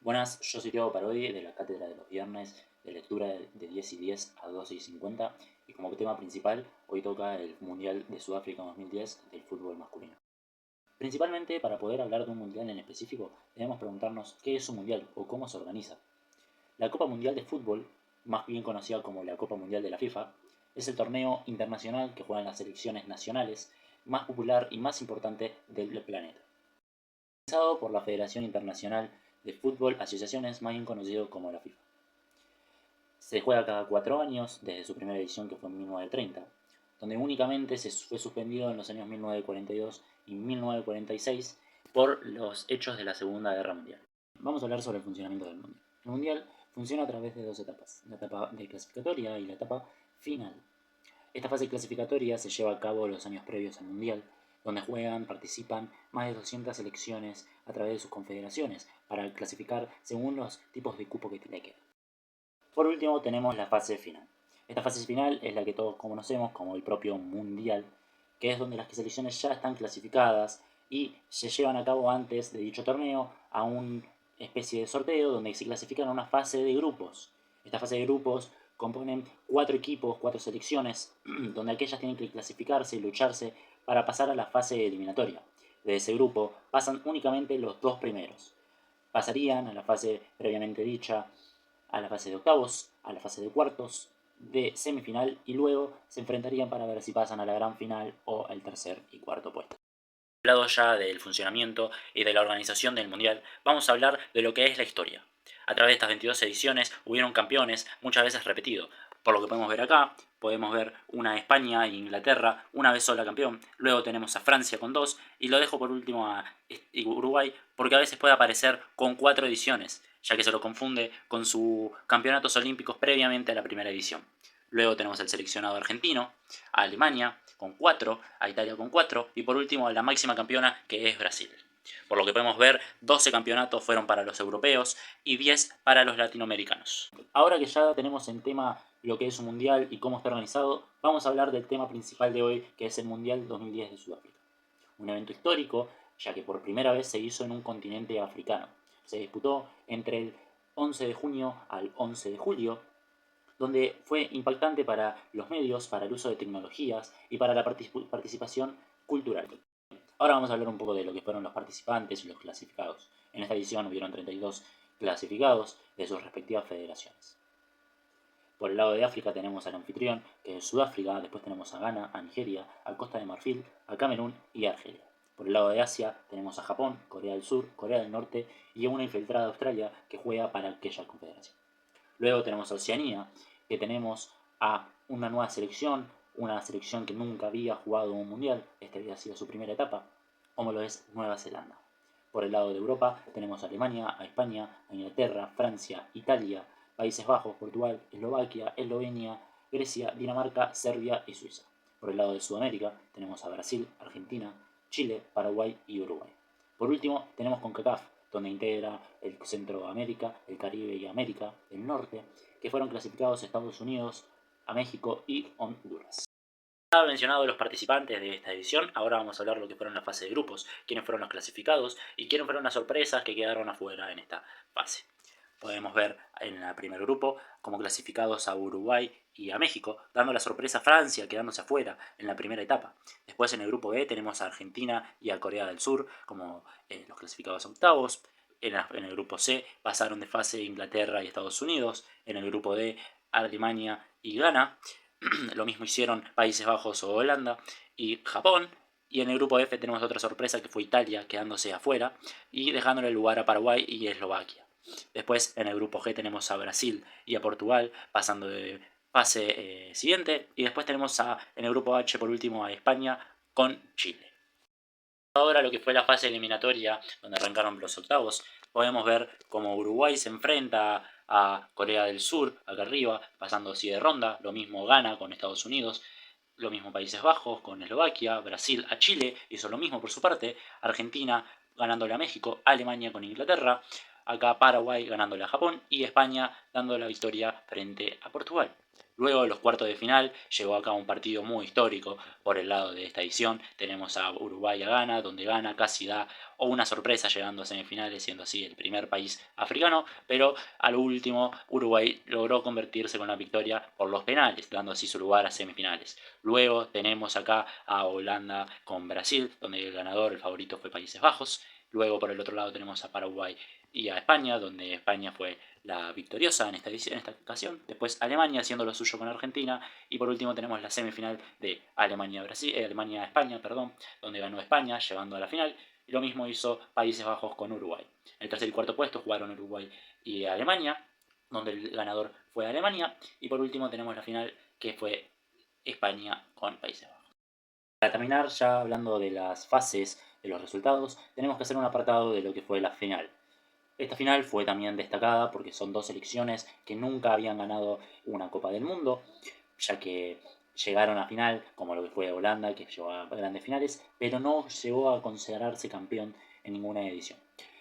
Buenas, yo soy Tiago Parodi de la Cátedra de los Viernes de Lectura de 10:10 a 12:50 y como tema principal hoy toca el Mundial de Sudáfrica 2010 del fútbol masculino. Principalmente para poder hablar de un mundial en específico debemos preguntarnos qué es un mundial o cómo se organiza. La Copa Mundial de Fútbol, más bien conocida como la Copa Mundial de la FIFA, es el torneo internacional que juegan las selecciones nacionales más popular y más importante del planeta. Organizado por la Federación Internacional de Fútbol Asociaciones, más bien conocido como la FIFA. Se juega cada 4 años, desde su primera edición que fue en 1930, donde únicamente se fue suspendido en los años 1942 y 1946 por los hechos de la Segunda Guerra Mundial. Vamos a hablar sobre el funcionamiento del Mundial. El Mundial funciona a través de dos etapas, la etapa de clasificatoria y la etapa final. Esta fase clasificatoria se lleva a cabo los años previos al Mundial, donde participan más de 200 selecciones a través de sus confederaciones para clasificar según los tipos de cupo que le quedan. Por último tenemos la fase final. Esta fase final es la que todos conocemos como el propio Mundial, que es donde las selecciones ya están clasificadas y se llevan a cabo antes de dicho torneo a una especie de sorteo donde se clasifican a una fase de grupos. Esta fase de grupos componen 4 equipos, 4 selecciones, donde aquellas tienen que clasificarse y lucharse para pasar a la fase eliminatoria. De ese grupo pasan únicamente los 2 primeros. Pasarían a la fase previamente dicha, a la fase de octavos, a la fase de cuartos, de semifinal y luego se enfrentarían para ver si pasan a la gran final o el tercer y cuarto puesto. Hablado ya del funcionamiento y de la organización del Mundial, vamos a hablar de lo que es la historia. A través de estas 22 ediciones hubieron campeones, muchas veces repetidos. Por lo que podemos ver acá, podemos ver una España e Inglaterra, una vez sola campeón. Luego tenemos a Francia con 2 y lo dejo por último a Uruguay porque a veces puede aparecer con 4 ediciones, ya que se lo confunde con sus campeonatos olímpicos previamente a la primera edición. Luego tenemos al seleccionado argentino, a Alemania con 4, a Italia con 4 y por último a la máxima campeona que es Brasil. Por lo que podemos ver, 12 campeonatos fueron para los europeos y 10 para los latinoamericanos. Ahora que ya tenemos en tema lo que es un mundial y cómo está organizado, vamos a hablar del tema principal de hoy, que es el Mundial 2010 de Sudáfrica. Un evento histórico, ya que por primera vez se hizo en un continente africano. Se disputó entre el 11 de junio al 11 de julio, donde fue impactante para los medios, para el uso de tecnologías y para la participación cultural. Ahora vamos a hablar un poco de lo que fueron los participantes y los clasificados. En esta edición hubieron 32 clasificados de sus respectivas federaciones. Por el lado de África tenemos al anfitrión, que es Sudáfrica, después tenemos a Ghana, a Nigeria, a Costa de Marfil, a Camerún y a Argelia. Por el lado de Asia tenemos a Japón, Corea del Sur, Corea del Norte y a una infiltrada Australia que juega para aquella confederación. Luego tenemos a Oceanía, que tenemos a una nueva selección, una selección que nunca había jugado un mundial, esta había sido su primera etapa, como lo es Nueva Zelanda. Por el lado de Europa tenemos a Alemania, a España, a Inglaterra, Francia, Italia, Países Bajos, Portugal, Eslovaquia, Eslovenia, Grecia, Dinamarca, Serbia y Suiza. Por el lado de Sudamérica tenemos a Brasil, Argentina, Chile, Paraguay y Uruguay. Por último tenemos CONCACAF, donde integra el Centroamérica, el Caribe y América del Norte, que fueron clasificados a Estados Unidos, a México y Honduras. Ya mencionado los participantes de esta edición, ahora vamos a hablar de lo que fueron la fase de grupos, quiénes fueron los clasificados y quiénes fueron las sorpresas que quedaron afuera en esta fase. Podemos ver en el primer grupo como clasificados a Uruguay y a México, dando la sorpresa a Francia quedándose afuera en la primera etapa. Después en el grupo B tenemos a Argentina y a Corea del Sur como los clasificados a octavos. En el grupo C pasaron de fase Inglaterra y Estados Unidos. En el grupo D Alemania y Ghana. Lo mismo hicieron Países Bajos o Holanda y Japón. Y en el grupo F tenemos otra sorpresa que fue Italia quedándose afuera y dejándole el lugar a Paraguay y Eslovaquia. Después en el grupo G tenemos a Brasil y a Portugal pasando de fase siguiente. Y después tenemos en el grupo H por último a España con Chile. Ahora lo que fue la fase eliminatoria donde arrancaron los octavos, podemos ver cómo Uruguay se enfrenta a Corea del Sur, acá arriba, pasando así de ronda. Lo mismo Ghana con Estados Unidos. Lo mismo Países Bajos con Eslovaquia, Brasil a Chile, hizo lo mismo por su parte, Argentina ganándole a México, Alemania con Inglaterra, acá Paraguay ganándole a Japón y España dando la victoria frente a Portugal. Luego de los cuartos de final llegó acá un partido muy histórico por el lado de esta edición. Tenemos a Uruguay a Ghana, donde Ghana casi da una sorpresa llegando a semifinales, siendo así el primer país africano, pero a lo último Uruguay logró convertirse con la victoria por los penales, dando así su lugar a semifinales. Luego tenemos acá a Holanda con Brasil, donde el ganador, el favorito fue Países Bajos. Luego por el otro lado tenemos a Paraguay y a España, donde España fue la victoriosa en esta ocasión. Después Alemania haciendo lo suyo con Argentina. Y por último tenemos la semifinal de Alemania-España, donde ganó España, llegando a la final. Y lo mismo hizo Países Bajos con Uruguay. El tercer y cuarto puesto jugaron Uruguay y Alemania, donde el ganador fue Alemania. Y por último tenemos la final, que fue España con Países Bajos. Para terminar, ya hablando de las fases, de los resultados, tenemos que hacer un apartado de lo que fue la final. Esta final fue también destacada porque son dos selecciones que nunca habían ganado una Copa del Mundo, ya que llegaron a final, como lo que fue Holanda, que llegó a grandes finales, pero no llegó a considerarse campeón en ninguna edición.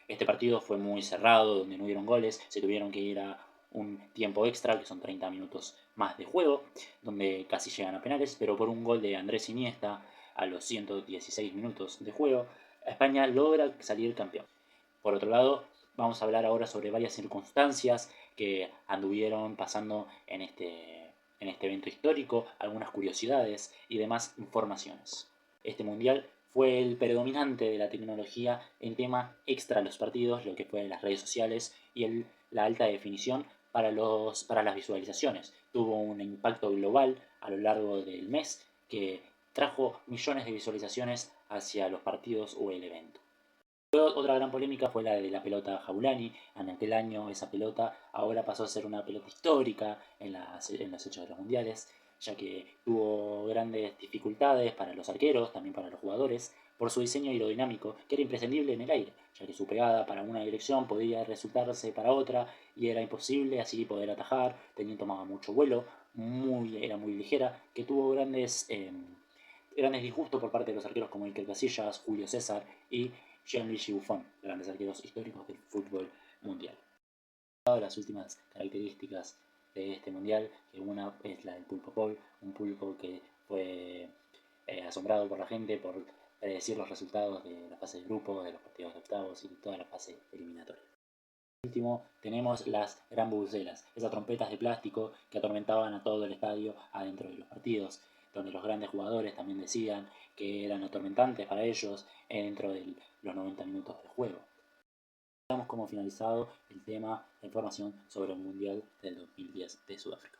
Este partido fue muy cerrado, donde no hubieron goles, se tuvieron que ir a un tiempo extra, que son 30 minutos más de juego, donde casi llegan a penales, pero por un gol de Andrés Iniesta a los 116 minutos de juego, España logra salir campeón. Por otro lado, vamos a hablar ahora sobre varias circunstancias que anduvieron pasando en este evento histórico, algunas curiosidades y demás informaciones. Este mundial fue el predominante de la tecnología en tema extra los partidos, lo que fue las redes sociales y la alta definición para las visualizaciones. Tuvo un impacto global a lo largo del mes que trajo millones de visualizaciones hacia los partidos o el evento. Otra gran polémica fue la de la pelota Jaulani. En aquel año esa pelota ahora pasó a ser una pelota histórica en los hechos de los mundiales, ya que tuvo grandes dificultades para los arqueros, también para los jugadores, por su diseño aerodinámico, que era imprescindible en el aire, ya que su pegada para una dirección podía resultarse para otra y era imposible así poder atajar, tomaba mucho vuelo, era muy ligera, que tuvo grandes disgustos por parte de los arqueros como Iker Casillas, Julio César y Gianluigi Buffon, grandes arqueros históricos del fútbol mundial. Las últimas características de este mundial, que una es la del pulpo Paul, un pulpo que fue asombrado por la gente por predecir los resultados de la fase de grupo, de los partidos de octavos y toda la fase eliminatoria. Por último, tenemos las gran bubucelas, esas trompetas de plástico que atormentaban a todo el estadio adentro de los partidos, donde los grandes jugadores también decían que eran atormentantes para ellos dentro de los 90 minutos de juego. Damos como finalizado el tema de información sobre el Mundial del 2010 de Sudáfrica.